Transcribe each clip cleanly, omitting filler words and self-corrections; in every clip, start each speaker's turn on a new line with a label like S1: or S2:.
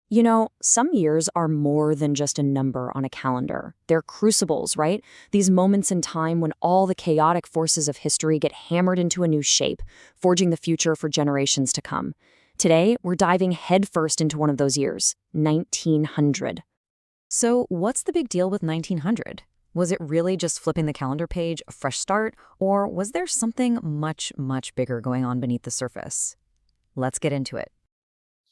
S1: You know, some years are more than just a number on a calendar. They're crucibles, right? These moments in time when all the chaotic forces of history get hammered into a new shape, forging the future for generations to come. Today, we're diving headfirst into one of those years, 1900.
S2: So, what's the big deal with 1900? Was it really just flipping the calendar page, a fresh start, or was there something much, much bigger going on beneath the surface? Let's get into it.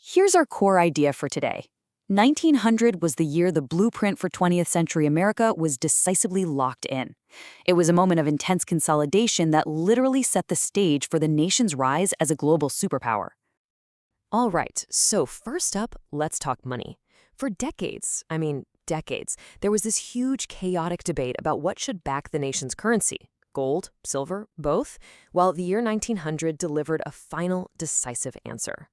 S1: Here's our core idea for today. 1900 was the year the blueprint for 20th century America was decisively locked in. It was a moment of intense consolidation that literally set the stage for the nation's rise as a global superpower.
S2: All right, so first up, let's talk money. For decades, there was this huge chaotic debate about what should back the nation's currency. Gold, silver, both? Well, the year 1900 delivered a final, decisive answer.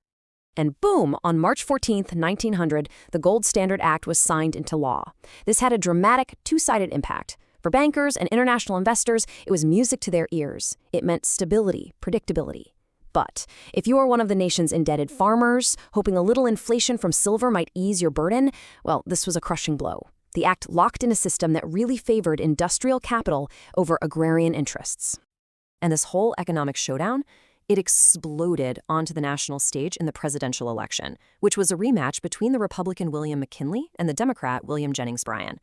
S1: And boom, on March 14th, 1900, the Gold Standard Act was signed into law. This had a dramatic, two-sided impact. For bankers and international investors, it was music to their ears. It meant stability, predictability. But if you are one of the nation's indebted farmers, hoping a little inflation from silver might ease your burden, well, this was a crushing blow. The act locked in a system that really favored industrial capital over agrarian interests.
S2: And this whole economic showdown, it exploded onto the national stage in the presidential election, which was a rematch between the Republican William McKinley and the Democrat William Jennings Bryan.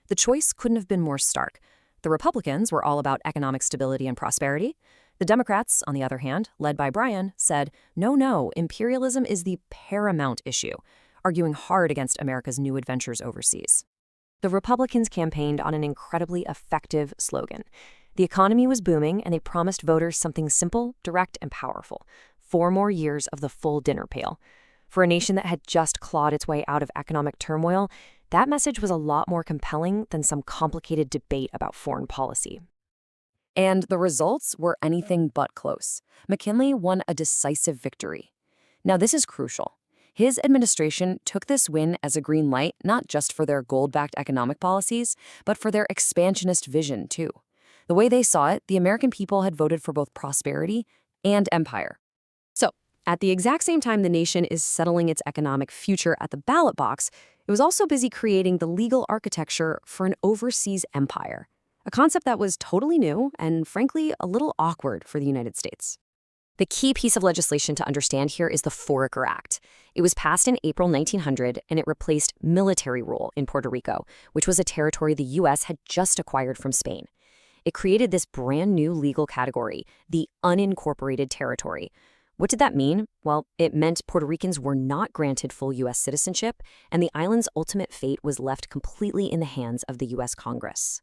S2: The choice couldn't have been more stark. The Republicans were all about economic stability and prosperity. The Democrats, on the other hand, led by Bryan, said, no, imperialism is the paramount issue, arguing hard against America's new adventures overseas. The Republicans campaigned on an incredibly effective slogan. The economy was booming, and they promised voters something simple, direct, and powerful: 4 more years of the full dinner pail. For a nation that had just clawed its way out of economic turmoil, that message was a lot more compelling than some complicated debate about foreign policy.
S1: And the results were anything but close. McKinley won a decisive victory. Now, this is crucial. His administration took this win as a green light, not just for their gold-backed economic policies, but for their expansionist vision, too. The way they saw it, the American people had voted for both prosperity and empire. So, at the exact same time the nation is settling its economic future at the ballot box, it was also busy creating the legal architecture for an overseas empire, a concept that was totally new and, frankly, a little awkward for the United States. The key piece of legislation to understand here is the Foraker Act. It was passed in April 1900, and it replaced military rule in Puerto Rico, which was a territory the U.S. had just acquired from Spain. It created this brand new legal category, the unincorporated territory. What did that mean? Well, it meant Puerto Ricans were not granted full U.S. citizenship, and the island's ultimate fate was left completely in the hands of the U.S. Congress.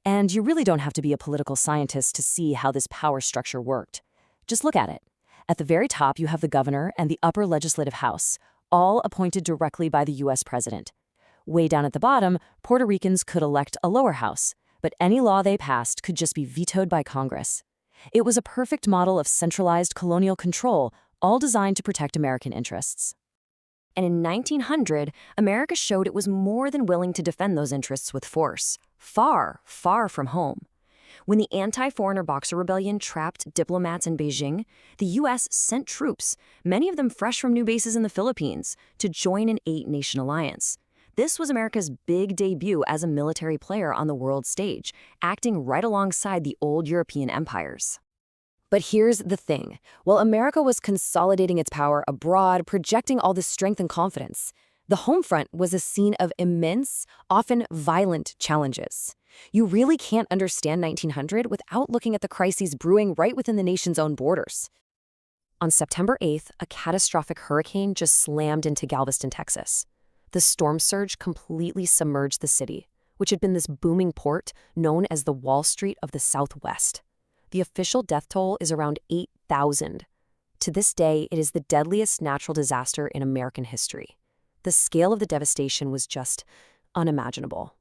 S1: And you really don't have to be a political scientist to see how this power structure worked. Just look at it. At the very top, you have the governor and the upper legislative house, all appointed directly by the U.S. president. Way down at the bottom, Puerto Ricans could elect a lower house, but any law they passed could just be vetoed by Congress. It was a perfect model of centralized colonial control, all designed to protect American interests. And in 1900, America showed it was more than willing to defend those interests with force, far, far from home. When the anti-foreigner Boxer Rebellion trapped diplomats in Beijing, the U.S. sent troops, many of them fresh from new bases in the Philippines, to join an 8-nation alliance. This was America's big debut as a military player on the world stage, acting right alongside the old European empires. But here's the thing. While America was consolidating its power abroad, projecting all this strength and confidence, the home front was a scene of immense, often violent challenges. You really can't understand 1900 without looking at the crises brewing right within the nation's own borders. On September 8th, a catastrophic hurricane just slammed into Galveston, Texas. The storm surge completely submerged the city, which had been this booming port known as the Wall Street of the Southwest. The official death toll is around 8,000. To this day, it is the deadliest natural disaster in American history. The scale of the devastation was just unimaginable.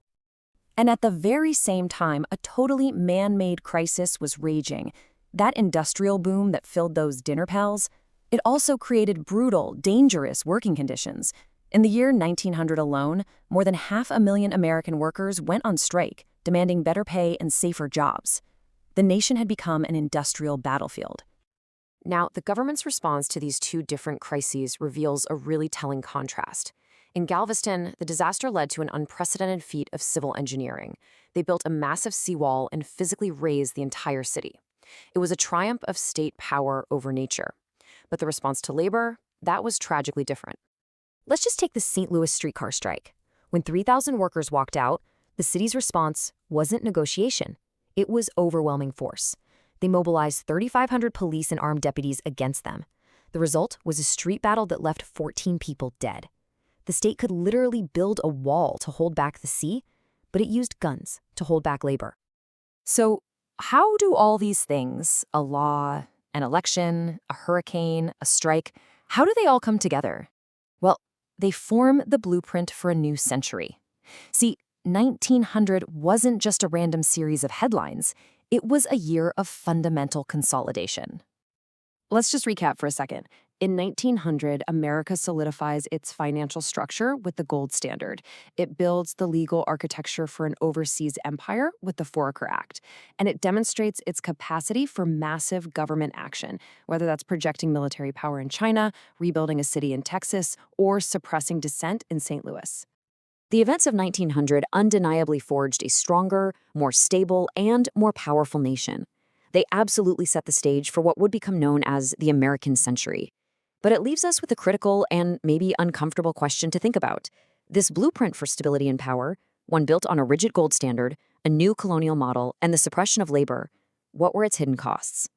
S1: And at the very same time, a totally man-made crisis was raging. That industrial boom that filled those dinner pals, it also created brutal, dangerous working conditions. In the year 1900 alone, more than 500,000 American workers went on strike, demanding better pay and safer jobs. The nation had become an industrial battlefield. Now, the government's response to these two different crises reveals a really telling contrast. In Galveston, the disaster led to an unprecedented feat of civil engineering. They built a massive seawall and physically razed the entire city. It was a triumph of state power over nature. But the response to labor, that was tragically different.
S2: Let's just take the St. Louis streetcar strike. When 3,000 workers walked out, the city's response wasn't negotiation. It was overwhelming force. They mobilized 3,500 police and armed deputies against them. The result was a street battle that left 14 people dead. The state could literally build a wall to hold back the sea, but it used guns to hold back labor.
S1: So, how do all these things, a law, an election, a hurricane, a strike, how do they all come together? Well, they form the blueprint for a new century. See, 1900 wasn't just a random series of headlines. It was a year of fundamental consolidation. Let's just recap for a second. In 1900, America solidifies its financial structure with the gold standard. It builds the legal architecture for an overseas empire with the Foraker Act. And it demonstrates its capacity for massive government action, whether that's projecting military power in China, rebuilding a city in Texas, or suppressing dissent in St. Louis. The events of 1900 undeniably forged a stronger, more stable, and more powerful nation. They absolutely set the stage for what would become known as the American century. But it leaves us with a critical and maybe uncomfortable question to think about. This blueprint for stability and power, one built on a rigid gold standard, a new colonial model, and the suppression of labor, what were its hidden costs?